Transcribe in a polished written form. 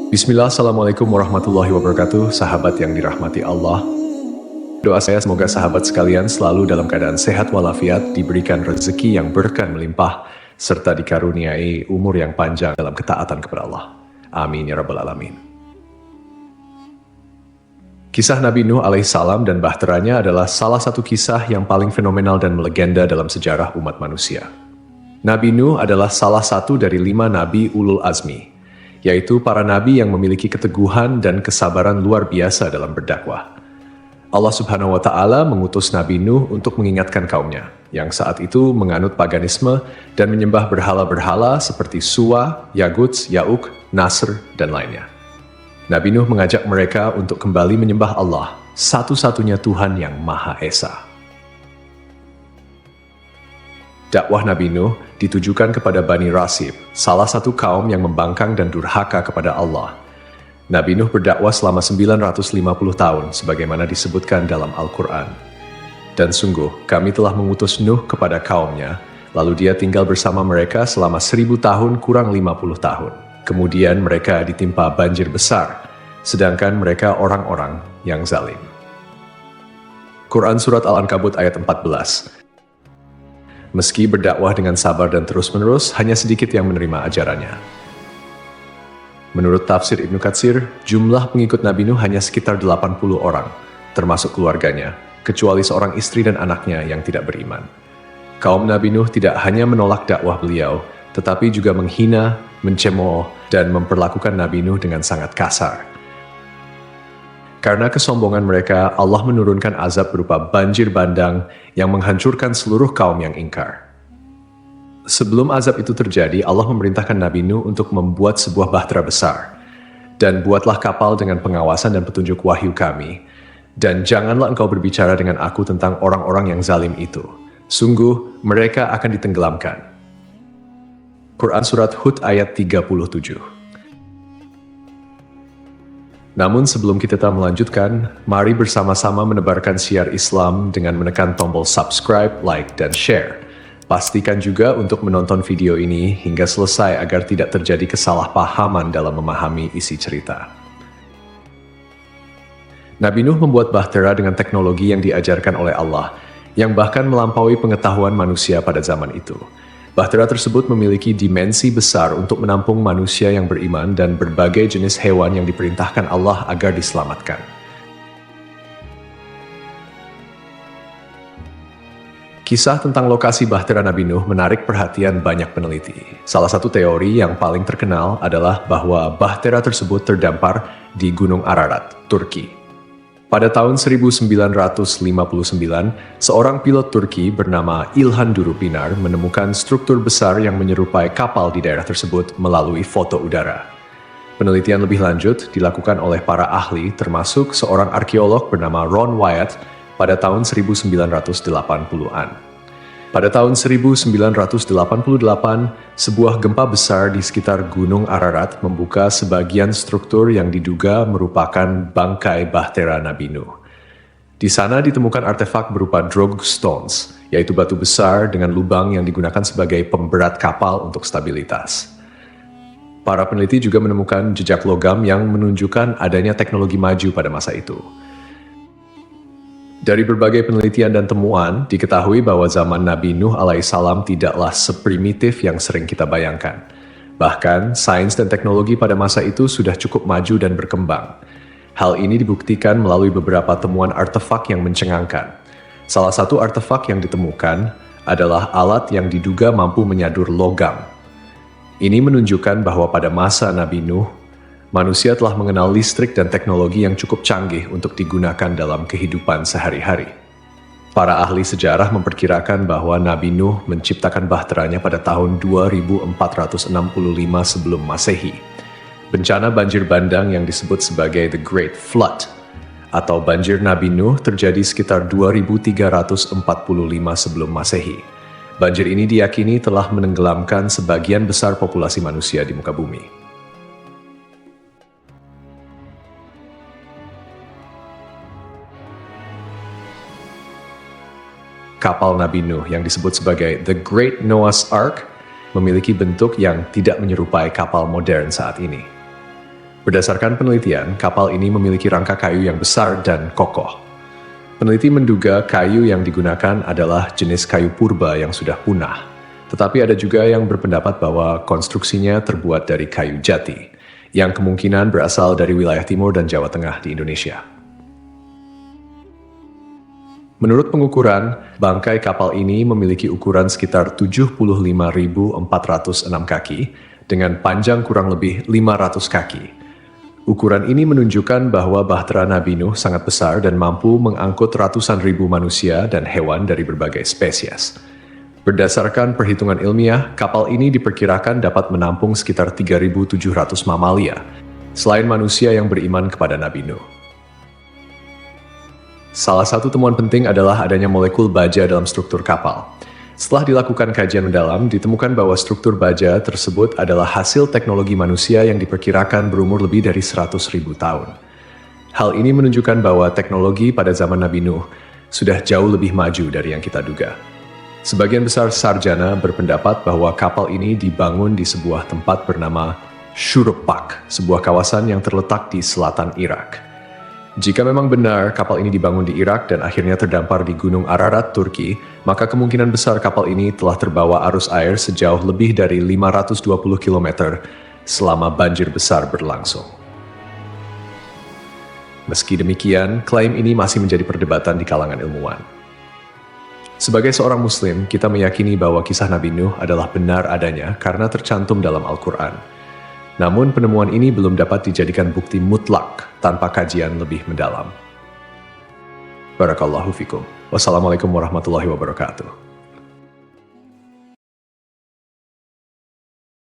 Bismillah, Assalamualaikum warahmatullahi wabarakatuh, sahabat yang dirahmati Allah. Doa saya semoga sahabat sekalian selalu dalam keadaan sehat walafiat, diberikan rezeki yang berkah melimpah, serta dikaruniai umur yang panjang dalam ketaatan kepada Allah. Amin ya rabbal alamin. Kisah Nabi Nuh alaihissalam dan bahteranya adalah salah satu kisah yang paling fenomenal dan melegenda dalam sejarah umat manusia. Nabi Nuh adalah salah satu dari 5 nabi ulul azmi, yaitu para nabi yang memiliki keteguhan dan kesabaran luar biasa dalam berdakwah. Allah Subhanahu wa Ta'ala mengutus Nabi Nuh untuk mengingatkan kaumnya, yang saat itu menganut paganisme dan menyembah berhala-berhala seperti Suwa, Yaguts, Yauk, Nasr, dan lainnya. Nabi Nuh mengajak mereka untuk kembali menyembah Allah, satu-satunya Tuhan yang Maha Esa. Dakwah Nabi Nuh ditujukan kepada Bani Rasib, salah satu kaum yang membangkang dan durhaka kepada Allah. Nabi Nuh berdakwah selama 950 tahun, sebagaimana disebutkan dalam Al-Quran. Dan sungguh, kami telah mengutus Nuh kepada kaumnya, lalu dia tinggal bersama mereka selama 1000 tahun kurang 50 tahun. Kemudian mereka ditimpa banjir besar, sedangkan mereka orang-orang yang zalim. Quran Surat Al-Ankabut ayat 14. Meski berdakwah dengan sabar dan terus-menerus, hanya sedikit yang menerima ajarannya. Menurut tafsir Ibnu Katsir, jumlah pengikut Nabi Nuh hanya sekitar 80 orang, termasuk keluarganya, kecuali seorang istri dan anaknya yang tidak beriman. Kaum Nabi Nuh tidak hanya menolak dakwah beliau, tetapi juga menghina, mencemooh, dan memperlakukan Nabi Nuh dengan sangat kasar. Karena kesombongan mereka, Allah menurunkan azab berupa banjir bandang yang menghancurkan seluruh kaum yang ingkar. Sebelum azab itu terjadi, Allah memerintahkan Nabi Nuh untuk membuat sebuah bahtera besar. Dan buatlah kapal dengan pengawasan dan petunjuk wahyu kami. Dan janganlah engkau berbicara dengan aku tentang orang-orang yang zalim itu. Sungguh, mereka akan ditenggelamkan. Quran Surat Hud ayat 37. Namun sebelum kita melanjutkan, mari bersama-sama menebarkan syiar Islam dengan menekan tombol subscribe, like, dan share. Pastikan juga untuk menonton video ini hingga selesai agar tidak terjadi kesalahpahaman dalam memahami isi cerita. Nabi Nuh membuat bahtera dengan teknologi yang diajarkan oleh Allah, yang bahkan melampaui pengetahuan manusia pada zaman itu. Bahtera tersebut memiliki dimensi besar untuk menampung manusia yang beriman dan berbagai jenis hewan yang diperintahkan Allah agar diselamatkan. Kisah tentang lokasi bahtera Nabi Nuh menarik perhatian banyak peneliti. Salah satu teori yang paling terkenal adalah bahwa bahtera tersebut terdampar di Gunung Ararat, Turki. Pada tahun 1959, seorang pilot Turki bernama İlhan Durupinar menemukan struktur besar yang menyerupai kapal di daerah tersebut melalui foto udara. Penelitian lebih lanjut dilakukan oleh para ahli termasuk seorang arkeolog bernama Ron Wyatt pada tahun 1980-an. Pada tahun 1988, sebuah gempa besar di sekitar Gunung Ararat membuka sebagian struktur yang diduga merupakan bangkai bahtera Nabi Nuh. Di sana ditemukan artefak berupa drog stones, yaitu batu besar dengan lubang yang digunakan sebagai pemberat kapal untuk stabilitas. Para peneliti juga menemukan jejak logam yang menunjukkan adanya teknologi maju pada masa itu. Dari berbagai penelitian dan temuan, diketahui bahwa zaman Nabi Nuh alaihissalam tidaklah seprimitif yang sering kita bayangkan. Bahkan, sains dan teknologi pada masa itu sudah cukup maju dan berkembang. Hal ini dibuktikan melalui beberapa temuan artefak yang mencengangkan. Salah satu artefak yang ditemukan adalah alat yang diduga mampu menyadur logam. Ini menunjukkan bahwa pada masa Nabi Nuh, manusia telah mengenal listrik dan teknologi yang cukup canggih untuk digunakan dalam kehidupan sehari-hari. Para ahli sejarah memperkirakan bahwa Nabi Nuh menciptakan bahteranya pada tahun 2465 sebelum Masehi. Bencana banjir bandang yang disebut sebagai The Great Flood atau banjir Nabi Nuh terjadi sekitar 2345 sebelum Masehi. Banjir ini diyakini telah menenggelamkan sebagian besar populasi manusia di muka bumi. Kapal Nabi Nuh yang disebut sebagai The Great Noah's Ark memiliki bentuk yang tidak menyerupai kapal modern saat ini. Berdasarkan penelitian, kapal ini memiliki rangka kayu yang besar dan kokoh. Peneliti menduga kayu yang digunakan adalah jenis kayu purba yang sudah punah. Tetapi ada juga yang berpendapat bahwa konstruksinya terbuat dari kayu jati, yang kemungkinan berasal dari wilayah timur dan Jawa Tengah di Indonesia. Menurut pengukuran, bangkai kapal ini memiliki ukuran sekitar 75.406 kaki dengan panjang kurang lebih 500 kaki. Ukuran ini menunjukkan bahwa Bahtera Nabi Nuh sangat besar dan mampu mengangkut ratusan ribu manusia dan hewan dari berbagai spesies. Berdasarkan perhitungan ilmiah, kapal ini diperkirakan dapat menampung sekitar 3.700 mamalia, selain manusia yang beriman kepada Nabi Nuh. Salah satu temuan penting adalah adanya molekul baja dalam struktur kapal. Setelah dilakukan kajian mendalam, ditemukan bahwa struktur baja tersebut adalah hasil teknologi manusia yang diperkirakan berumur lebih dari 100.000 tahun. Hal ini menunjukkan bahwa teknologi pada zaman Nabi Nuh sudah jauh lebih maju dari yang kita duga. Sebagian besar sarjana berpendapat bahwa kapal ini dibangun di sebuah tempat bernama Shuruppak, sebuah kawasan yang terletak di selatan Irak. Jika memang benar kapal ini dibangun di Irak dan akhirnya terdampar di Gunung Ararat, Turki, maka kemungkinan besar kapal ini telah terbawa arus air sejauh lebih dari 520 km selama banjir besar berlangsung. Meski demikian, klaim ini masih menjadi perdebatan di kalangan ilmuwan. Sebagai seorang Muslim, kita meyakini bahwa kisah Nabi Nuh adalah benar adanya karena tercantum dalam Al-Quran. Namun penemuan ini belum dapat dijadikan bukti mutlak tanpa kajian lebih mendalam. Barakallahu fikum. Wassalamualaikum warahmatullahi wabarakatuh.